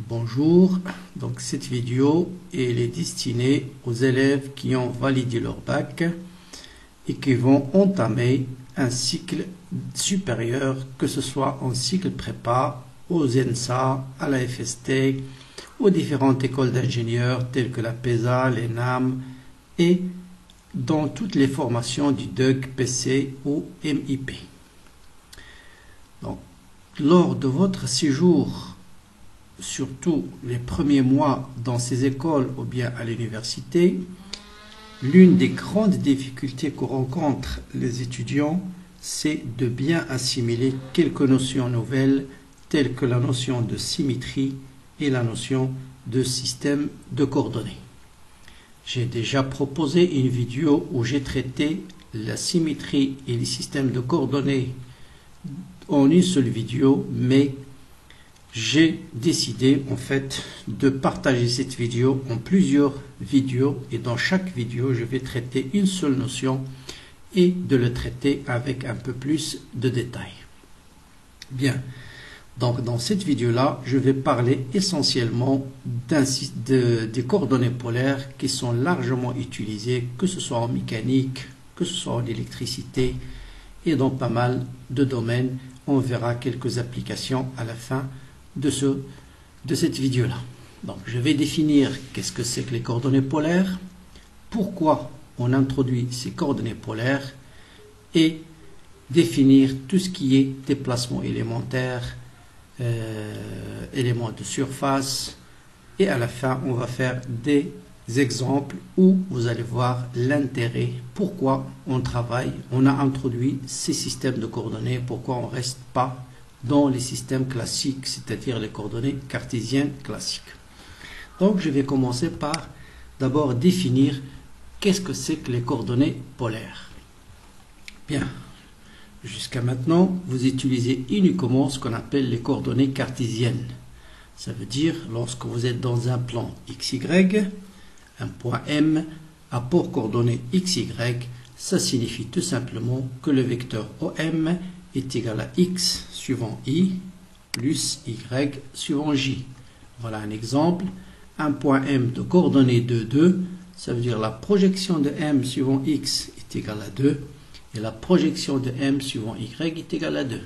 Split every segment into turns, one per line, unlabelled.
Bonjour, donc cette vidéo elle est destinée aux élèves qui ont validé leur bac et qui vont entamer un cycle supérieur, que ce soit en cycle prépa, aux ENSA, à la FST, aux différentes écoles d'ingénieurs telles que la PESA, l'ENAM et dans toutes les formations du DUG, PC ou MIP. Donc, lors de votre séjour, surtout les premiers mois dans ces écoles ou bien à l'université, l'une des grandes difficultés que rencontrent les étudiants, c'est de bien assimiler quelques notions nouvelles telles que la notion de symétrie et la notion de système de coordonnées. J'ai déjà proposé une vidéo où j'ai traité la symétrie et les systèmes de coordonnées en une seule vidéo, mais j'ai décidé en fait de partager cette vidéo en plusieurs vidéos et dans chaque vidéo je vais traiter une seule notion et de le traiter avec un peu plus de détails. Bien, donc dans cette vidéo là je vais parler essentiellement des coordonnées polaires qui sont largement utilisées, que ce soit en mécanique, que ce soit en électricité et dans pas mal de domaines. On verra quelques applications à la fin de cette vidéo là. Donc je vais définir qu'est-ce que c'est que les coordonnées polaires, pourquoi on introduit ces coordonnées polaires et définir tout ce qui est déplacement élémentaire, éléments de surface, et à la fin on va faire des exemples où vous allez voir l'intérêt, pourquoi on travaille, on a introduit ces systèmes de coordonnées, pourquoi on ne reste pas dans les systèmes classiques, c'est-à-dire les coordonnées cartésiennes classiques. Donc je vais commencer par d'abord définir qu'est-ce que c'est que les coordonnées polaires. Bien, jusqu'à maintenant vous utilisez uniquement ce qu'on appelle les coordonnées cartésiennes. Ça veut dire lorsque vous êtes dans un plan XY, un point M a pour coordonnées XY, ça signifie tout simplement que le vecteur OM est égal à X suivant I plus Y suivant J. Voilà un exemple. Un point M de coordonnées 2, 2, ça veut dire la projection de M suivant X est égale à 2 et la projection de M suivant Y est égale à 2.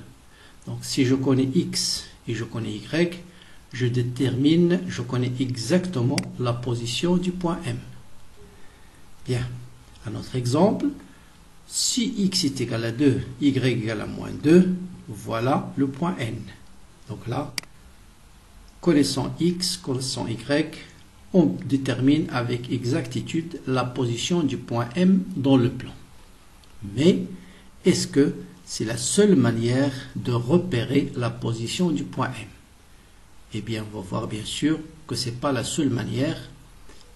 Donc si je connais X et je connais Y, je connais exactement la position du point M. Bien, un autre exemple. Si x est égal à 2, y égale à moins 2, voilà le point N. Donc là, connaissant x, connaissant y, on détermine avec exactitude la position du point M dans le plan. Mais, est-ce que c'est la seule manière de repérer la position du point M? Eh bien, on va voir bien sûr que ce n'est pas la seule manière.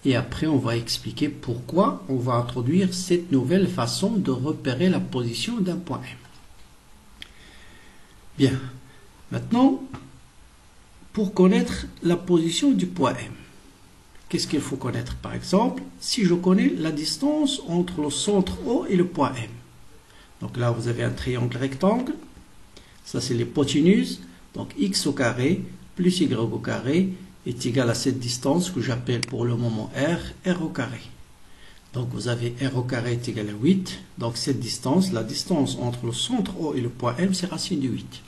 Et après, on va expliquer pourquoi on va introduire cette nouvelle façon de repérer la position d'un point M. Bien. Maintenant, pour connaître la position du point M, qu'est-ce qu'il faut connaître? Par exemple, si je connais la distance entre le centre O et le point M. Donc là, vous avez un triangle rectangle. Ça, c'est l'hypoténuse. Donc, x au carré plus y au carré est égal à cette distance que j'appelle pour le moment R au carré. Donc vous avez R au carré est égal à 8. Donc cette distance, la distance entre le centre O et le point M, c'est racine de 8.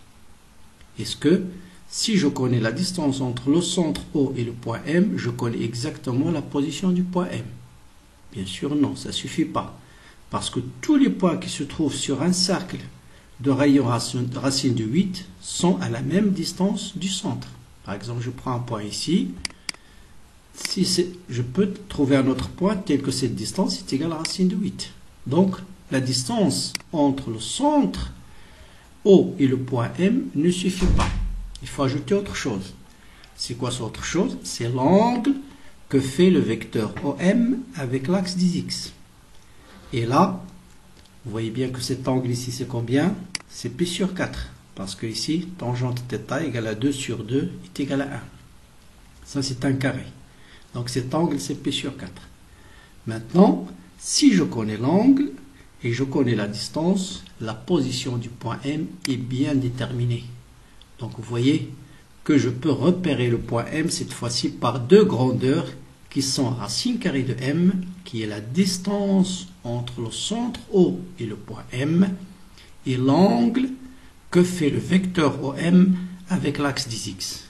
Est-ce que si je connais la distance entre le centre O et le point M, je connais exactement la position du point M? Bien sûr non, ça ne suffit pas. Parce que tous les points qui se trouvent sur un cercle de rayon racine de 8 sont à la même distance du centre. Par exemple, je prends un point ici. Je peux trouver un autre point tel que cette distance est égale à racine de 8. Donc, la distance entre le centre O et le point M ne suffit pas. Il faut ajouter autre chose. C'est quoi cette autre chose? C'est l'angle que fait le vecteur OM avec l'axe des X. Et là, vous voyez bien que cet angle ici, c'est combien? C'est pi sur 4. Parce que ici, tangente θ égale à 2 sur 2 est égal à 1. Ça, c'est un carré. Donc cet angle, c'est pi sur 4. Maintenant, si je connais l'angle et je connais la distance, la position du point M est bien déterminée. Donc vous voyez que je peux repérer le point M cette fois-ci par deux grandeurs qui sont racine carrée de M, qui est la distance entre le centre O et le point M, et l'angle que fait le vecteur OM avec l'axe des X.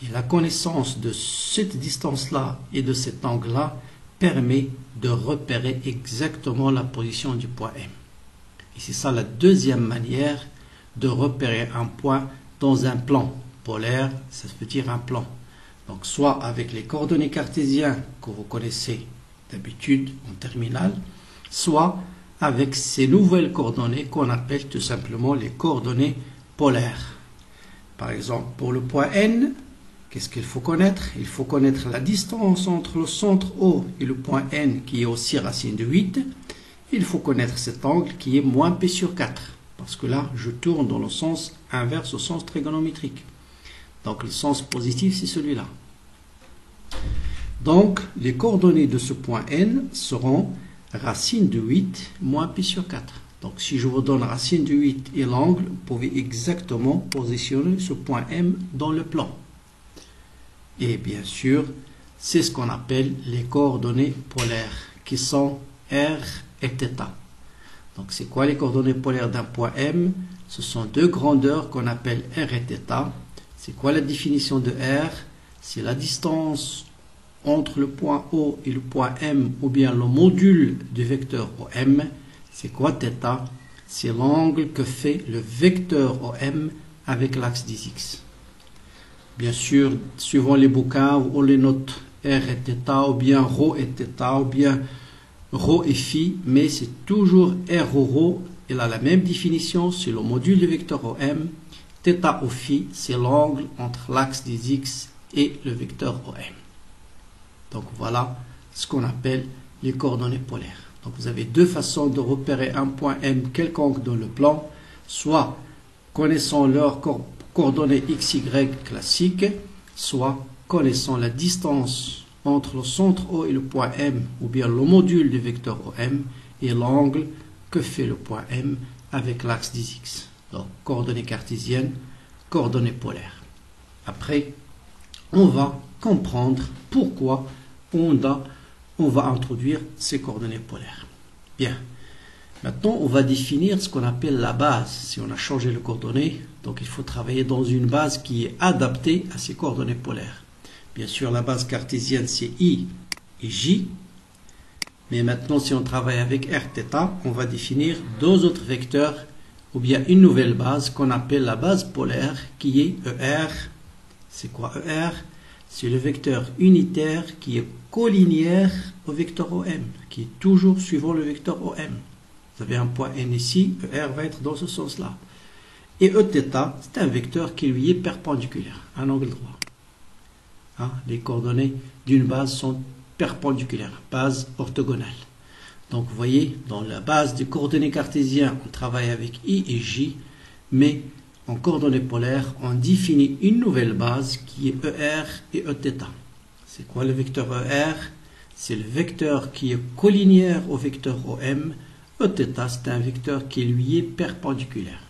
Et la connaissance de cette distance-là et de cet angle-là permet de repérer exactement la position du point M. Et c'est ça la deuxième manière de repérer un point dans un plan polaire, ça veut dire un plan. Donc soit avec les coordonnées cartésiennes que vous connaissez d'habitude en terminale, soit avec ces nouvelles coordonnées qu'on appelle tout simplement les coordonnées polaires. Par exemple, pour le point N, qu'est-ce qu'il faut connaître? Il faut connaître la distance entre le centre O et le point N qui est aussi racine de 8. Il faut connaître cet angle qui est moins P sur 4. Parce que là, je tourne dans le sens inverse au sens trigonométrique. Donc le sens positif, c'est celui-là. Donc, les coordonnées de ce point N seront racine de 8 moins P sur 4. Donc, si je vous donne racine de 8 et l'angle, vous pouvez exactement positionner ce point M dans le plan. Et bien sûr, c'est ce qu'on appelle les coordonnées polaires, qui sont R et θ. Donc, c'est quoi les coordonnées polaires d'un point M? Ce sont deux grandeurs qu'on appelle R et θ. C'est quoi la définition de R? C'est la distance entre le point O et le point M, ou bien le module du vecteur OM. C'est quoi θ? C'est l'angle que fait le vecteur OM avec l'axe des X. Bien sûr, suivant les bouquins, on les note R et θ, ou bien ρ et θ, ou bien ρ et phi, mais c'est toujours R ou ρ. Il a la même définition, c'est le module du vecteur OM. Θ ou phi, c'est l'angle entre l'axe des X et le vecteur OM. Donc voilà ce qu'on appelle les coordonnées polaires. Donc vous avez deux façons de repérer un point M quelconque dans le plan, soit connaissant leurs coordonnées XY classiques, soit connaissant la distance entre le centre O et le point M, ou bien le module du vecteur OM, et l'angle que fait le point M avec l'axe des X. Donc, coordonnées cartésiennes, coordonnées polaires. Après, on va comprendre pourquoi on va introduire ces coordonnées polaires. Bien. Maintenant, on va définir ce qu'on appelle la base. Si on a changé les coordonnées, donc il faut travailler dans une base qui est adaptée à ces coordonnées polaires. Bien sûr, la base cartésienne, c'est I et J. Mais maintenant, si on travaille avec Rθ, on va définir deux autres vecteurs, ou bien une nouvelle base qu'on appelle la base polaire, qui est ER. C'est quoi ER? C'est le vecteur unitaire qui est collinéaire au vecteur OM, qui est toujours suivant le vecteur OM. Vous avez un point N ici, ER va être dans ce sens-là. Et Eθ, c'est un vecteur qui lui est perpendiculaire, un angle droit. Hein, les coordonnées d'une base sont perpendiculaires, base orthogonale. Donc vous voyez, dans la base des coordonnées cartésiennes, on travaille avec I et J, mais en coordonnées polaires, on définit une nouvelle base qui est ER et Eθ. C'est quoi le vecteur ER? C'est le vecteur qui est collinéaire au vecteur OM. Eθ, c'est un vecteur qui lui est perpendiculaire.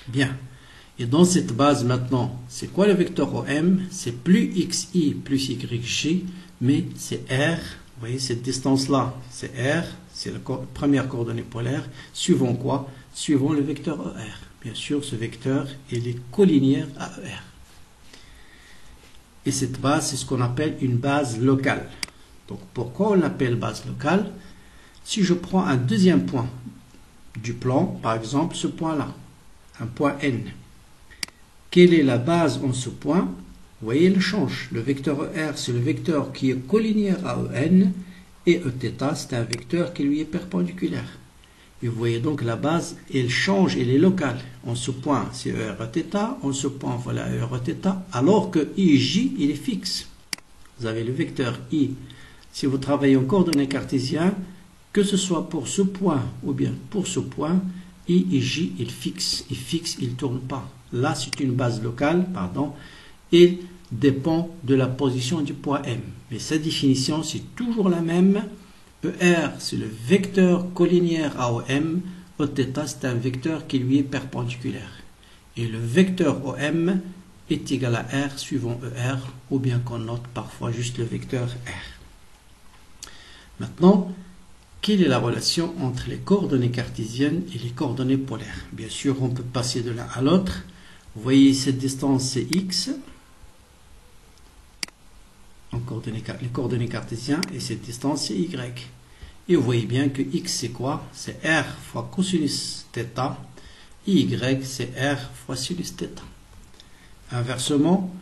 Bien. Et dans cette base maintenant, c'est quoi le vecteur OM? C'est plus XI plus YJ, mais c'est R. Vous voyez cette distance-là, c'est R, c'est la première coordonnée polaire. Suivant quoi? Suivant le vecteur ER. Bien sûr, ce vecteur, il est collinéaire à ER. Et cette base, c'est ce qu'on appelle une base locale. Donc, pourquoi on l'appelle base locale? Si je prends un deuxième point du plan, par exemple ce point-là, un point N, quelle est la base en ce point? Vous voyez, il change. Le vecteur ER, c'est le vecteur qui est collinéaire à EN, et Eθ, c'est un vecteur qui lui est perpendiculaire. Et vous voyez donc la base, elle change, elle est locale. En ce point, c'est ER Eθ, en ce point, voilà ER Eθ, alors que I et J, il est fixe. Vous avez le vecteur I. Si vous travaillez en coordonnées cartésiennes, que ce soit pour ce point ou bien pour ce point, I et J, il fixe, il ne tourne pas. Là, c'est une base locale, pardon, il dépend de la position du point M. Mais sa définition, c'est toujours la même. ER, c'est le vecteur collinéaire à OM. Eθ, c'est un vecteur qui lui est perpendiculaire. Et le vecteur OM est égal à R suivant ER, ou bien qu'on note parfois juste le vecteur R. Maintenant, quelle est la relation entre les coordonnées cartésiennes et les coordonnées polaires? Bien sûr, on peut passer de l'un à l'autre. Vous voyez, cette distance, c'est X, les coordonnées cartésiennes, et cette distance, c'est Y. Et vous voyez bien que X, c'est quoi? C'est R fois cosinus θ, et Y, c'est R fois sinus θ. Inversement,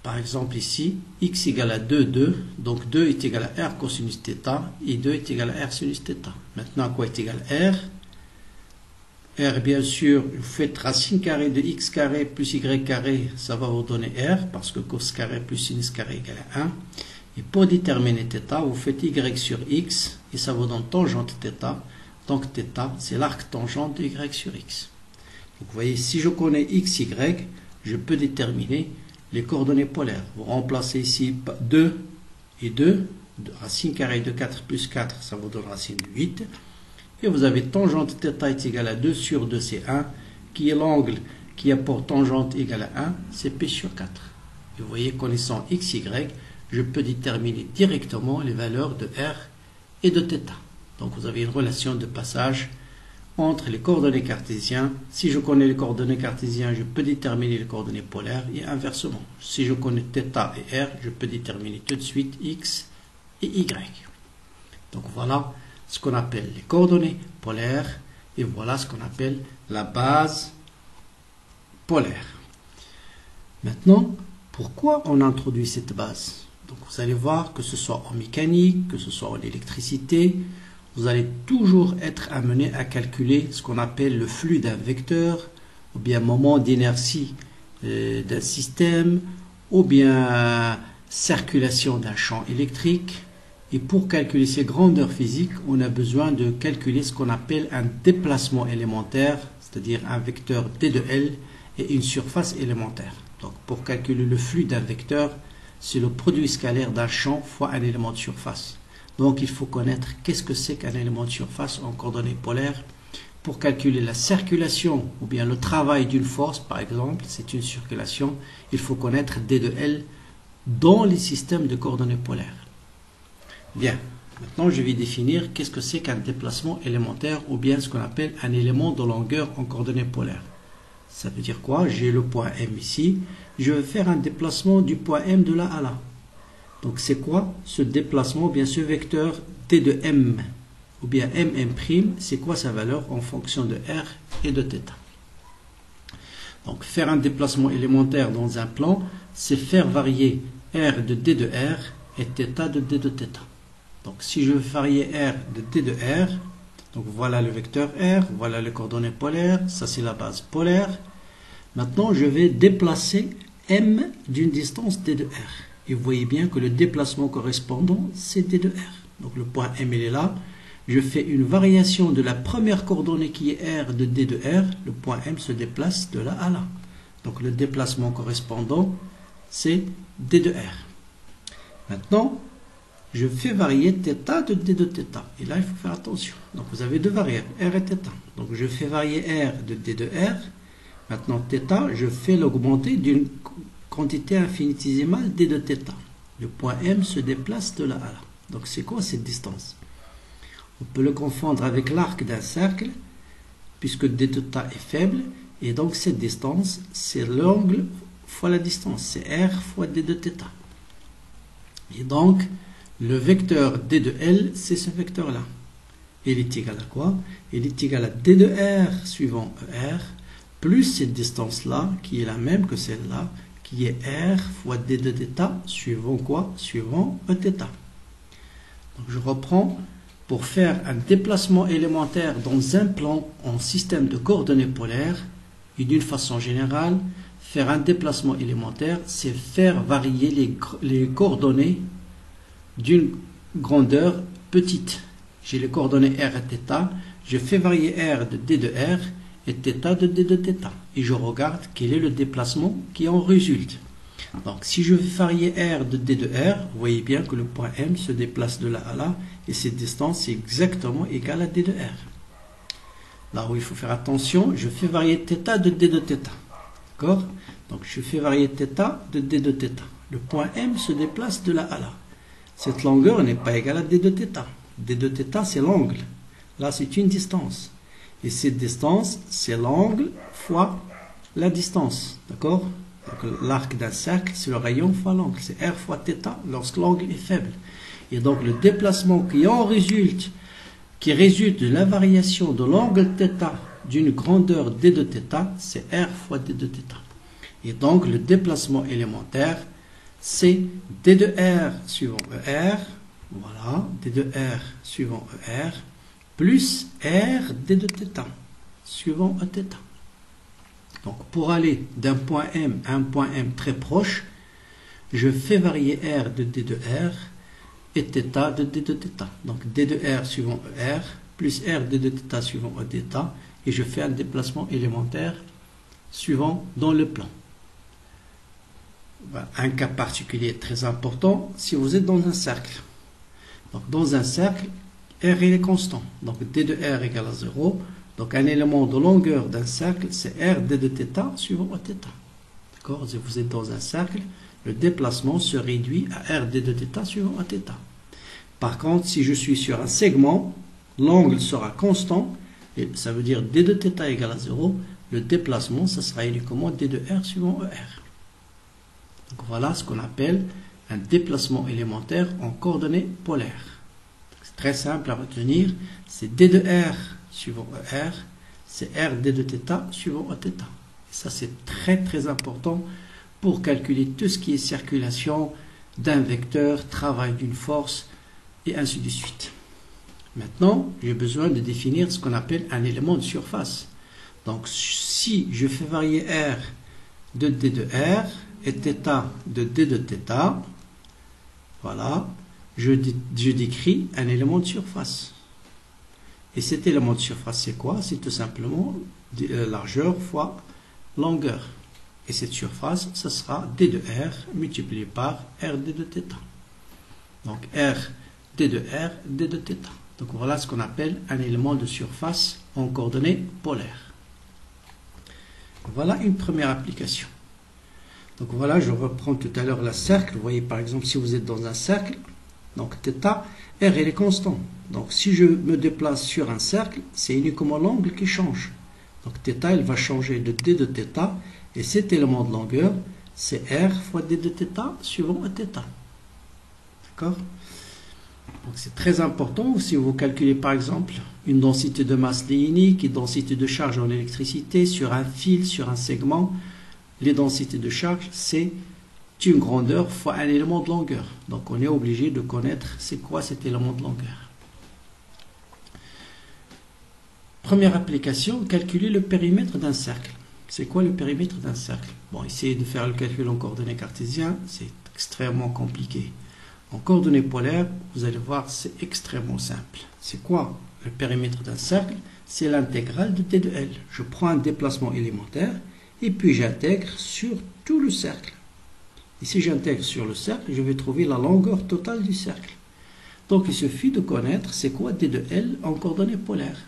par exemple ici, X égale à 2, 2, donc 2 est égal à R cosinus θ, et 2 est égal à R sinus θ. Maintenant, à quoi est égal R? R, bien sûr, vous faites racine carrée de X carré plus Y carré, ça va vous donner R, parce que cos carré plus sinus carré égale à 1. Et pour déterminer θ, vous faites Y sur X, et ça vous donne tangente θ. Donc θ, c'est l'arc tangente de Y sur X. Donc vous voyez, si je connais X, Y, je peux déterminer les coordonnées polaires. Vous remplacez ici 2 et 2, racine carrée de 4 plus 4, ça vous donne racine de 8. Et vous avez tangente θ est égale à 2 sur 2, c'est 1, qui est l'angle qui a pour tangente égale à 1, c'est P sur 4. Et vous voyez, connaissant X, Y, je peux déterminer directement les valeurs de R et de θ. Donc vous avez une relation de passage entre les coordonnées cartésiennes. Si je connais les coordonnées cartésiennes, je peux déterminer les coordonnées polaires, et inversement. Si je connais θ et R, je peux déterminer tout de suite X et Y. Donc voilà ce qu'on appelle les coordonnées polaires, et voilà ce qu'on appelle la base polaire. Maintenant, pourquoi on introduit cette base? Donc vous allez voir, que ce soit en mécanique, que ce soit en électricité, vous allez toujours être amené à calculer ce qu'on appelle le flux d'un vecteur, ou bien moment d'inertie d'un système, ou bien circulation d'un champ électrique. Et pour calculer ces grandeurs physiques, on a besoin de calculer ce qu'on appelle un déplacement élémentaire, c'est-à-dire un vecteur d de L et une surface élémentaire. Donc pour calculer le flux d'un vecteur, c'est le produit scalaire d'un champ fois un élément de surface. Donc il faut connaître qu'est-ce que c'est qu'un élément de surface en coordonnées polaires. Pour calculer la circulation ou bien le travail d'une force, par exemple, c'est une circulation, il faut connaître d de L dans les systèmes de coordonnées polaires. Bien, maintenant je vais définir qu'est-ce que c'est qu'un déplacement élémentaire, ou bien ce qu'on appelle un élément de longueur en coordonnées polaires. Ça veut dire quoi? J'ai le point M ici, je vais faire un déplacement du point M de là à là. Donc c'est quoi ce déplacement? Bien ce vecteur d de M, ou bien MM', c'est quoi sa valeur en fonction de R et de θ. Donc faire un déplacement élémentaire dans un plan, c'est faire varier R de d de R et θ de d de θ. Donc si je veux varier R de d de R, donc voilà le vecteur R, voilà les coordonnées polaires, ça c'est la base polaire. Maintenant je vais déplacer M d'une distance d de R. Et vous voyez bien que le déplacement correspondant c'est d de R. Donc le point M il est là. Je fais une variation de la première coordonnée qui est R de d de R. Le point M se déplace de là à là. Donc le déplacement correspondant c'est d de R. Maintenant, je fais varier θ de d de θ. Et là, il faut faire attention. Donc, vous avez deux variables, R et θ. Donc, je fais varier R de d de R. Maintenant, θ, je fais l'augmenter d'une quantité infinitésimale d de θ. Le point M se déplace de là à là. Donc, c'est quoi cette distance? On peut le confondre avec l'arc d'un cercle, puisque d de θ est faible. Et donc, cette distance, c'est l'angle fois la distance. C'est R fois d de θ. Et donc, le vecteur d de L, c'est ce vecteur-là. Il est égal à quoi? Il est égal à d de R suivant ER, plus cette distance-là, qui est la même que celle-là, qui est R fois d de θ, suivant quoi? Suivant Eθ. Donc je reprends. Pour faire un déplacement élémentaire dans un plan en système de coordonnées polaires, et d'une façon générale, faire un déplacement élémentaire, c'est faire varier les coordonnées d'une grandeur petite. J'ai les coordonnées R et θ, je fais varier R de d de R et θ de d de θ. Et je regarde quel est le déplacement qui en résulte. Donc si je fais varier R de d de R, vous voyez bien que le point M se déplace de là à là, et cette distance est exactement égale à d de R. Là où il faut faire attention, je fais varier θ de d de θ. D'accord? Donc je fais varier θ de d de θ. Le point M se déplace de là à là. Cette longueur n'est pas égale à d de θ. d de θ, c'est l'angle. Là, c'est une distance. Et cette distance, c'est l'angle fois la distance. D'accord? L'arc d'un cercle, c'est le rayon fois l'angle. C'est r fois θ lorsque l'angle est faible. Et donc, le déplacement qui résulte de la variation de l'angle θ d'une grandeur d de θ, c'est r fois d de θ. Et donc, le déplacement élémentaire, c'est d de r suivant er, voilà, d de r suivant er, plus r d de θ suivant θ. Donc, pour aller d'un point M à un point M très proche, je fais varier r de d de r et θ de d de θ. Donc, d de r suivant er, plus r d de θ suivant θ, et je fais un déplacement élémentaire suivant dans le plan. Un cas particulier très important, si vous êtes dans un cercle. Donc, dans un cercle, r il est constant. Donc, d de r égale à 0. Donc, un élément de longueur d'un cercle, c'est r d de θ suivant θ. D'accord? Si vous êtes dans un cercle, le déplacement se réduit à r d de θ suivant θ. Par contre, si je suis sur un segment, l'angle sera constant, et ça veut dire d de θ égale à 0. Le déplacement, ça sera uniquement d de r suivant er. Donc, voilà ce qu'on appelle un déplacement élémentaire en coordonnées polaires. C'est très simple à retenir. C'est d de r suivant er, c'est r d de θ suivant θ. Et ça, c'est très très important pour calculer tout ce qui est circulation d'un vecteur, travail d'une force, et ainsi de suite. Maintenant, j'ai besoin de définir ce qu'on appelle un élément de surface. Donc, si je fais varier r de d de r et θ de d de θ, voilà, je décris un élément de surface. Et cet élément de surface, c'est quoi? C'est tout simplement largeur fois longueur. Et cette surface, ça sera d de r multiplié par r d de θ. Donc, r d de r d de θ. Donc, voilà ce qu'on appelle un élément de surface en coordonnées polaires. Voilà une première application. Donc voilà, je reprends tout à l'heure le cercle. Vous voyez par exemple, si vous êtes dans un cercle, donc θ, r il est constant. Donc si je me déplace sur un cercle, c'est uniquement l'angle qui change. Donc θ, il va changer de d de θ, et cet élément de longueur, c'est r fois d de θ suivant θ. D'accord? Donc c'est très important. Si vous calculez par exemple une densité de masse léinique et densité de charge en électricité sur un fil, sur un segment, les densités de charge, c'est une grandeur fois un élément de longueur. Donc on est obligé de connaître c'est quoi cet élément de longueur. Première application, calculer le périmètre d'un cercle. C'est quoi le périmètre d'un cercle? Bon, essayez de faire le calcul en coordonnées cartésiennes, c'est extrêmement compliqué. En coordonnées polaires, vous allez voir, c'est extrêmement simple. C'est quoi le périmètre d'un cercle? C'est l'intégrale de d de L. Je prends un déplacement élémentaire et puis j'intègre sur tout le cercle. Et si j'intègre sur le cercle, je vais trouver la longueur totale du cercle. Donc il suffit de connaître c'est quoi d de L en coordonnées polaires.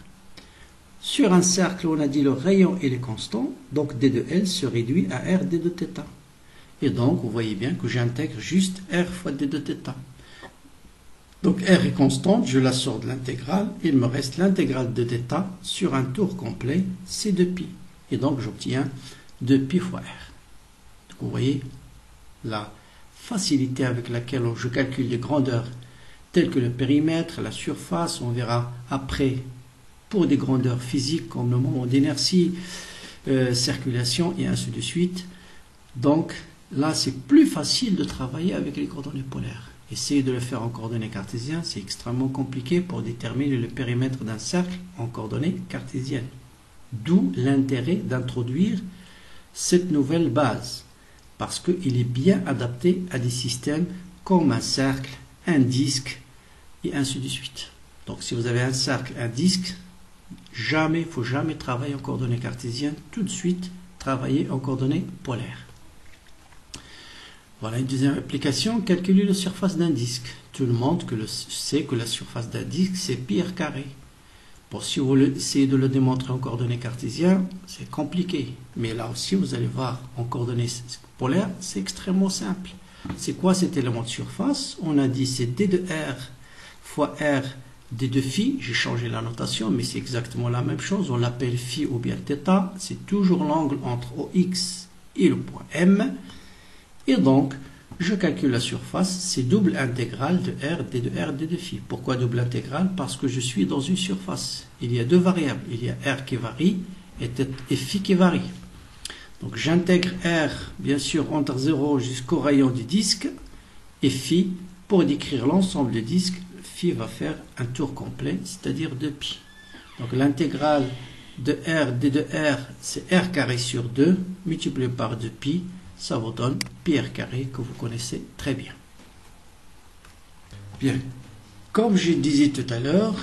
Sur un cercle, on a dit le rayon il est constant, donc d de L se réduit à r d de θ. Et donc, vous voyez bien que j'intègre juste r fois d de θ. Donc, r est constante, je la sors de l'intégrale. Il me reste l'intégrale de θ sur un tour complet, c'est 2π. Et donc, j'obtiens 2π fois r. Donc, vous voyez la facilité avec laquelle je calcule les grandeurs telles que le périmètre, la surface. On verra après pour des grandeurs physiques comme le moment d'inertie, circulation et ainsi de suite. Donc, là, c'est plus facile de travailler avec les coordonnées polaires. Essayez de le faire en coordonnées cartésiennes, c'est extrêmement compliqué pour déterminer le périmètre d'un cercle en coordonnées cartésiennes. D'où l'intérêt d'introduire cette nouvelle base, parce qu'il est bien adapté à des systèmes comme un cercle, un disque, et ainsi de suite. Donc, si vous avez un cercle, un disque, il ne faut jamais travailler en coordonnées cartésiennes, tout de suite travailler en coordonnées polaires. Voilà une deuxième application, calculer la surface d'un disque. Tout le monde sait que la surface d'un disque, c'est pi r carré. Bon, si vous essayez de le démontrer en coordonnées cartésiennes, c'est compliqué. Mais là aussi, vous allez voir en coordonnées polaires, c'est extrêmement simple. C'est quoi cet élément de surface? On a dit c'est d de r fois r d de phi. J'ai changé la notation, mais c'est exactement la même chose. On l'appelle phi ou bien θ. C'est toujours l'angle entre OX et le point M. Et donc, je calcule la surface, c'est double intégrale de r d de phi. Pourquoi double intégrale? Parce que je suis dans une surface. Il y a deux variables. Il y a r qui varie et phi qui varie. Donc j'intègre r, bien sûr, entre 0 jusqu'au rayon du disque, et phi, pour décrire l'ensemble du disque, phi va faire un tour complet, c'est-à-dire 2π. Donc l'intégrale de r d de r, c'est r carré sur 2, multiplié par 2π, ça vous donne πr carré que vous connaissez très bien. Bien, comme je disais tout à l'heure,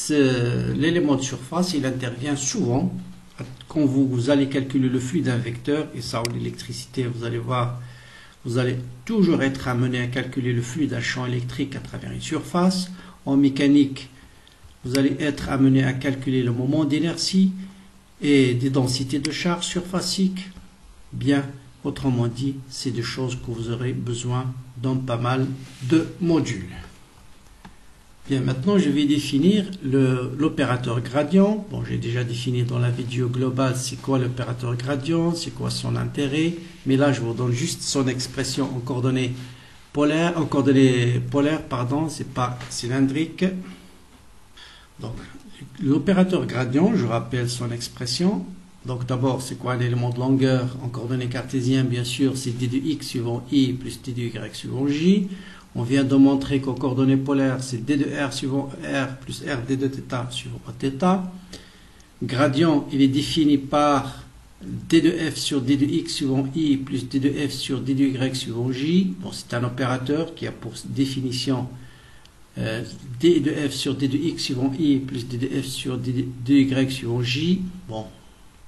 l'élément de surface, il intervient souvent quand vous allez calculer le flux d'un vecteur, et ça en électricité, vous allez voir, vous allez toujours être amené à calculer le flux d'un champ électrique à travers une surface. En mécanique, vous allez être amené à calculer le moment d'inertie et des densités de charge surfacique. Bien, autrement dit, c'est des choses que vous aurez besoin dans pas mal de modules. Bien, maintenant je vais définir l'opérateur gradient. Bon, j'ai déjà défini dans la vidéo globale c'est quoi l'opérateur gradient, c'est quoi son intérêt, mais là je vous donne juste son expression en coordonnées polaires, pardon, c'est pas cylindrique. Donc l'opérateur gradient, je rappelle son expression. Donc d'abord, c'est quoi un élément de longueur en coordonnées cartésiennes? Bien sûr, c'est d de x suivant i plus d de y suivant j. On vient de montrer qu'en coordonnées polaires, c'est d de r suivant r plus r d de θ suivant θ. Gradient, il est défini par d de f sur d de x suivant i plus d de f sur d de y suivant j. Bon, c'est un opérateur qui a pour définition d de f sur d de x suivant i plus d de f sur d de y suivant j. Bon,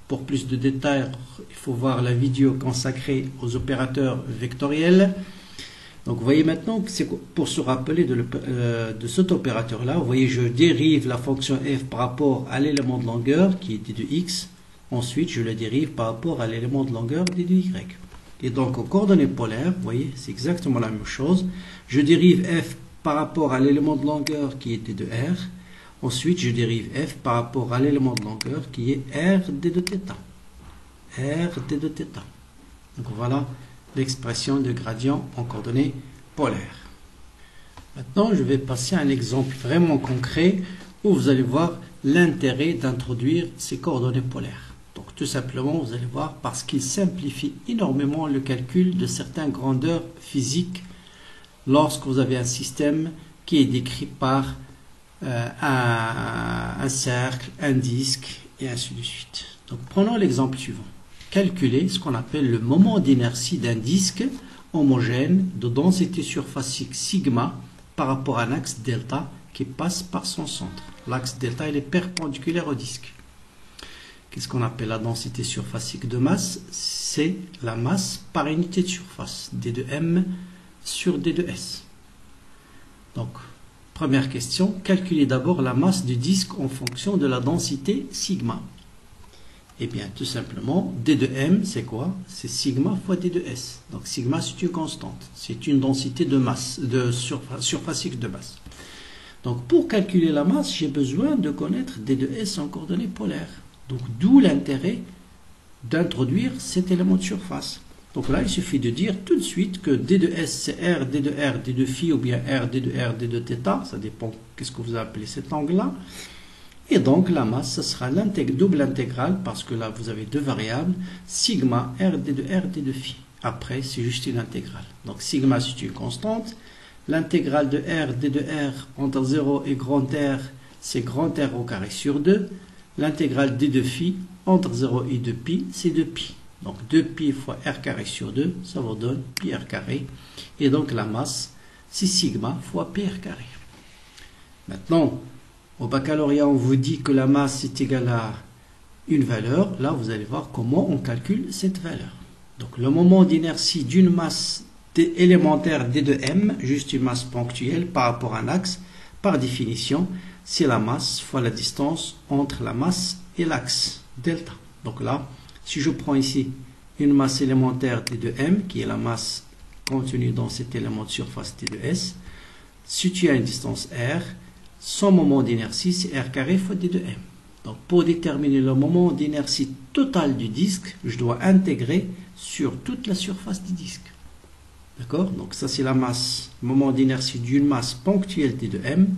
pour plus de détails, il faut voir la vidéo consacrée aux opérateurs vectoriels. Donc vous voyez maintenant que c'est pour se rappeler de cet opérateur là, vous voyez je dérive la fonction f par rapport à l'élément de longueur qui est d de x, ensuite je le dérive par rapport à l'élément de longueur d de y. Et donc en coordonnées polaires, vous voyez c'est exactement la même chose, je dérive f par rapport à l'élément de longueur qui est d de r, ensuite je dérive f par rapport à l'élément de longueur qui est r d de θ. R d de θ. Donc voilà l'expression de gradient en coordonnées polaires. Maintenant, je vais passer à un exemple vraiment concret où vous allez voir l'intérêt d'introduire ces coordonnées polaires. Donc tout simplement, vous allez voir parce qu'il simplifie énormément le calcul de certaines grandeurs physiques lorsque vous avez un système qui est décrit par un cercle, un disque et ainsi de suite. Donc prenons l'exemple suivant. Calculer ce qu'on appelle le moment d'inertie d'un disque homogène de densité surfacique sigma par rapport à un axe delta qui passe par son centre. L'axe delta il est perpendiculaire au disque. Qu'est-ce qu'on appelle la densité surfacique de masse? C'est la masse par unité de surface, d de m sur d de s. Donc, première question, calculez d'abord la masse du disque en fonction de la densité sigma. Eh bien, tout simplement, d de m, c'est quoi? C'est sigma fois d de s. Donc, sigma, c'est une constante. C'est une densité de masse, surfacique de masse. Donc, pour calculer la masse, j'ai besoin de connaître d de s en coordonnées polaires. Donc, d'où l'intérêt d'introduire cet élément de surface. Donc là, il suffit de dire tout de suite que d de s, c'est r, d de r, d de phi, ou bien r, d de θ. Ça dépend qu'est-ce que vous appelez cet angle-là. Et donc la masse, ce sera double intégrale, parce que là vous avez deux variables, sigma r d de phi. Après, c'est juste une intégrale. Donc sigma, c'est une constante. L'intégrale de r d de r entre 0 et grand R, c'est grand R au carré sur 2. L'intégrale d de phi entre 0 et 2π, c'est 2π. Donc 2π fois r carré sur 2, ça vous donne pi r carré. Et donc la masse, c'est sigma fois pi r carré. Maintenant, au baccalauréat, on vous dit que la masse est égale à une valeur. Là, vous allez voir comment on calcule cette valeur. Donc, le moment d'inertie d'une masse élémentaire d de m, juste une masse ponctuelle par rapport à un axe, par définition, c'est la masse fois la distance entre la masse et l'axe delta. Donc là, si je prends ici une masse élémentaire d de m, qui est la masse contenue dans cet élément de surface t de s, situé à une distance r, son moment d'inertie, c'est r carré fois d de m. Donc pour déterminer le moment d'inertie total du disque, je dois intégrer sur toute la surface du disque. D'accord? Donc ça c'est la masse, moment d'inertie d'une masse ponctuelle t de m.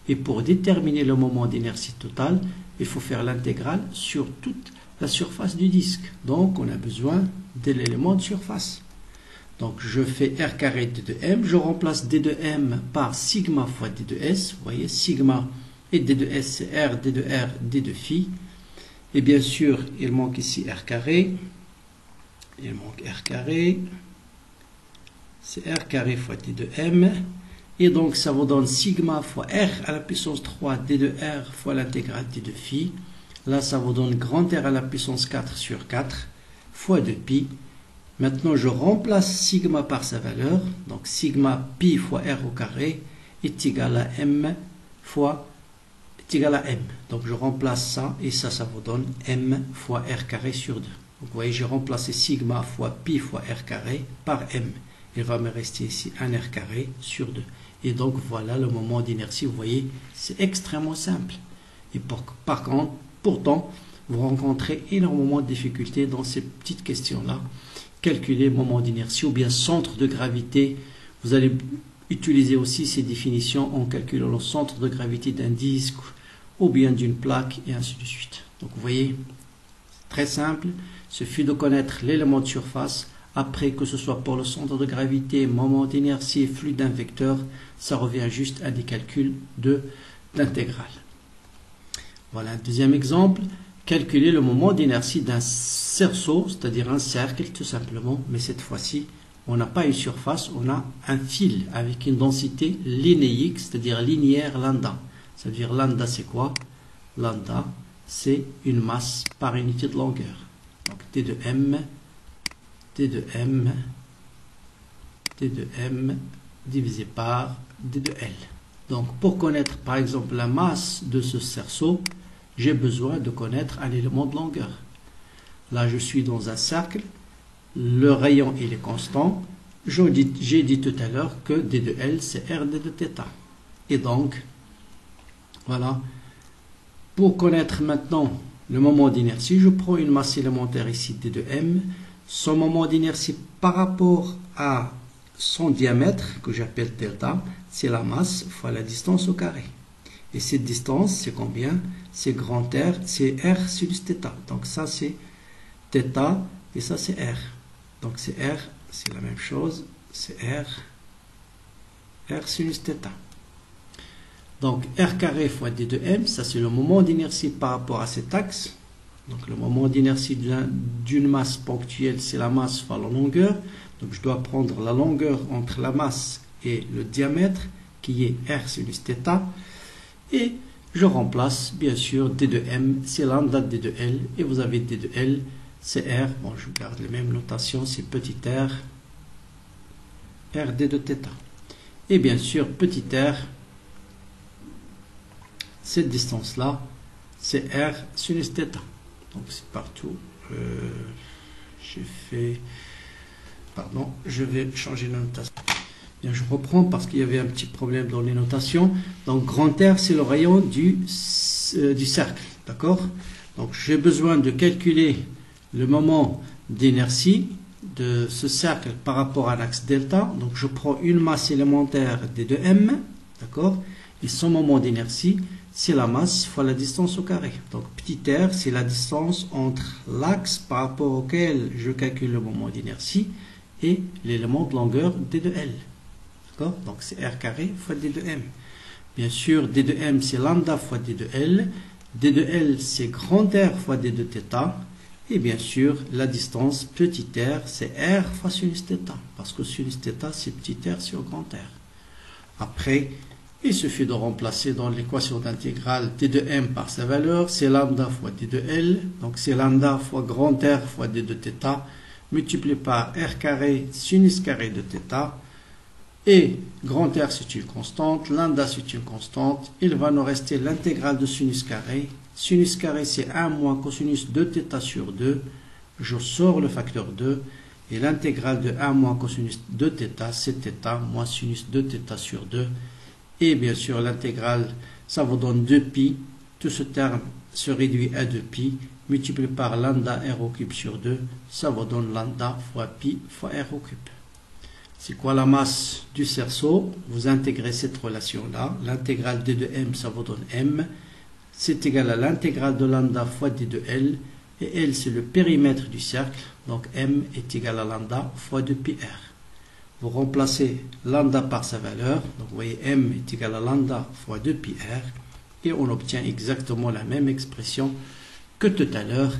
Et pour déterminer le moment d'inertie total, il faut faire l'intégrale sur toute la surface du disque. Donc on a besoin de l'élément de surface. Donc je fais r carré d de m, je remplace d de m par sigma fois d de s. Vous voyez, sigma et d de s, c'est r, d de r, d de phi. Et bien sûr, il manque ici r carré. Il manque r carré. C'est r carré fois d de m. Et donc ça vous donne sigma fois r à la puissance 3 d de r fois l'intégrale d de phi. Là, ça vous donne grand R à la puissance 4 sur 4 fois 2 pi. Maintenant, je remplace sigma par sa valeur. Donc sigma pi fois r au carré est égal à m fois est égal à m. Donc je remplace ça et ça vous donne m fois r carré sur 2. Donc vous voyez, j'ai remplacé sigma fois pi fois r carré par m. Il va me rester ici un r carré sur 2. Et donc voilà le moment d'inertie. Vous voyez, c'est extrêmement simple. Et par contre, pourtant, vous rencontrez énormément de difficultés dans ces petites questions-là. Calculer le moment d'inertie ou bien centre de gravité. Vous allez utiliser aussi ces définitions en calculant le centre de gravité d'un disque ou bien d'une plaque et ainsi de suite. Donc vous voyez, très simple. Il suffit de connaître l'élément de surface. Après, que ce soit pour le centre de gravité, moment d'inertie, flux d'un vecteur, ça revient juste à des calculs d'intégrale. Voilà un deuxième exemple. Calculer le moment d'inertie d'un cerceau, c'est-à-dire un cercle tout simplement, mais cette fois-ci, on n'a pas une surface, on a un fil avec une densité linéique, c'est-à-dire linéaire lambda. C'est-à-dire lambda c'est quoi? Lambda c'est une masse par unité de longueur. Donc t de m divisé par d de l. Donc pour connaître par exemple la masse de ce cerceau, j'ai besoin de connaître un élément de longueur. Là je suis dans un cercle, le rayon il est constant. J'ai dit tout à l'heure que d de l c'est r d de θ. Et donc voilà, pour connaître maintenant le moment d'inertie, je prends une masse élémentaire ici d de m. Son moment d'inertie par rapport à son diamètre, que j'appelle delta, c'est la masse fois la distance au carré. Et cette distance, c'est combien? C'est grand R, c'est R sinus θ. Donc ça, c'est θ et ça, c'est R. Donc c'est R, c'est la même chose, c'est R sinus θ. Donc R carré fois d de m, ça c'est le moment d'inertie par rapport à cet axe. Donc le moment d'inertie d'une masse ponctuelle, c'est la masse fois la longueur. Donc je dois prendre la longueur entre la masse et le diamètre, qui est R sinus θ. Et je remplace, bien sûr, d de m, c'est lambda d de l. Et vous avez d de l, c'est R. Bon, je garde les mêmes notations, c'est petit r, r d de θ. Et bien sûr, petit r, cette distance-là, c'est R sinus θ. Donc c'est partout. Je vais changer la notation. Bien, je reprends parce qu'il y avait un petit problème dans les notations. Donc grand R, c'est le rayon du cercle. D'accord? Donc j'ai besoin de calculer le moment d'inertie de ce cercle par rapport à l'axe delta. Donc je prends une masse élémentaire d de m. D'accord? Et son moment d'inertie, c'est la masse fois la distance au carré. Donc petit r, c'est la distance entre l'axe par rapport auquel je calcule le moment d'inertie et l'élément de longueur d de l. D'accord? Donc c'est r carré fois d de m. Bien sûr, d de m, c'est lambda fois d de l. d de l, c'est grand R fois d de θ. Et bien sûr, la distance petit r, c'est r fois sinus θ. Parce que sinus θ, c'est petit r sur grand R. Après, il suffit de remplacer dans l'équation d'intégrale d de m par sa valeur, c'est lambda fois d de l, donc c'est lambda fois grand R fois d de θ, multiplié par r carré sinus carré de θ, Et grand R c'est une constante, lambda c'est une constante. Il va nous rester l'intégrale de sinus carré. Sinus carré c'est 1 moins cosinus de θ sur 2. Je sors le facteur 2. Et l'intégrale de 1 moins cosinus de θ, c'est θ moins sinus de θ sur 2. Et bien sûr, l'intégrale, ça vous donne 2pi. Tout ce terme se réduit à 2pi. Multiplié par lambda r au cube sur 2, ça vous donne lambda fois pi fois r au cube. C'est quoi la masse du cerceau? Vous intégrez cette relation-là. L'intégrale d de m, ça vous donne m. C'est égal à l'intégrale de lambda fois d de l. Et L, c'est le périmètre du cercle. Donc, M est égal à lambda fois 2πr. Vous remplacez lambda par sa valeur. Donc, vous voyez, M est égal à lambda fois 2πr. Et on obtient exactement la même expression que tout à l'heure.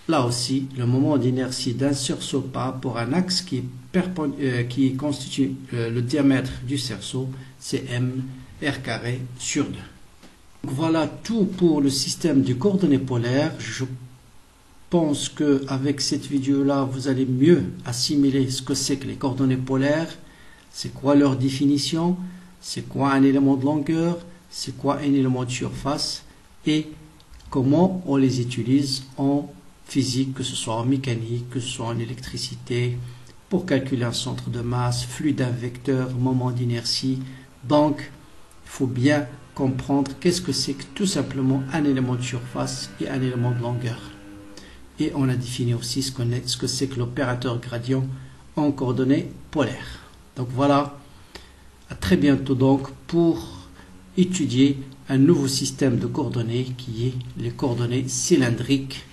Là aussi, le moment d'inertie d'un cerceau par rapport à un axe qui constitue le diamètre du cerceau, c'est M r carré sur 2. Donc, voilà tout pour le système du coordonnées polaires. Je pense qu'avec cette vidéo-là, vous allez mieux assimiler ce que c'est que les coordonnées polaires, c'est quoi leur définition, c'est quoi un élément de longueur, c'est quoi un élément de surface et comment on les utilise en physique, que ce soit en mécanique, que ce soit en électricité, pour calculer un centre de masse, flux d'un vecteur, moment d'inertie. Donc, il faut bien comprendre qu'est-ce que c'est que tout simplement un élément de surface et un élément de longueur. Et on a défini aussi ce que c'est que l'opérateur gradient en coordonnées polaires. Donc voilà, à très bientôt donc pour étudier un nouveau système de coordonnées qui est les coordonnées cylindriques.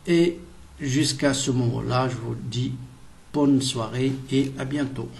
Et jusqu'à ce moment-là, je vous dis bonne soirée et à bientôt.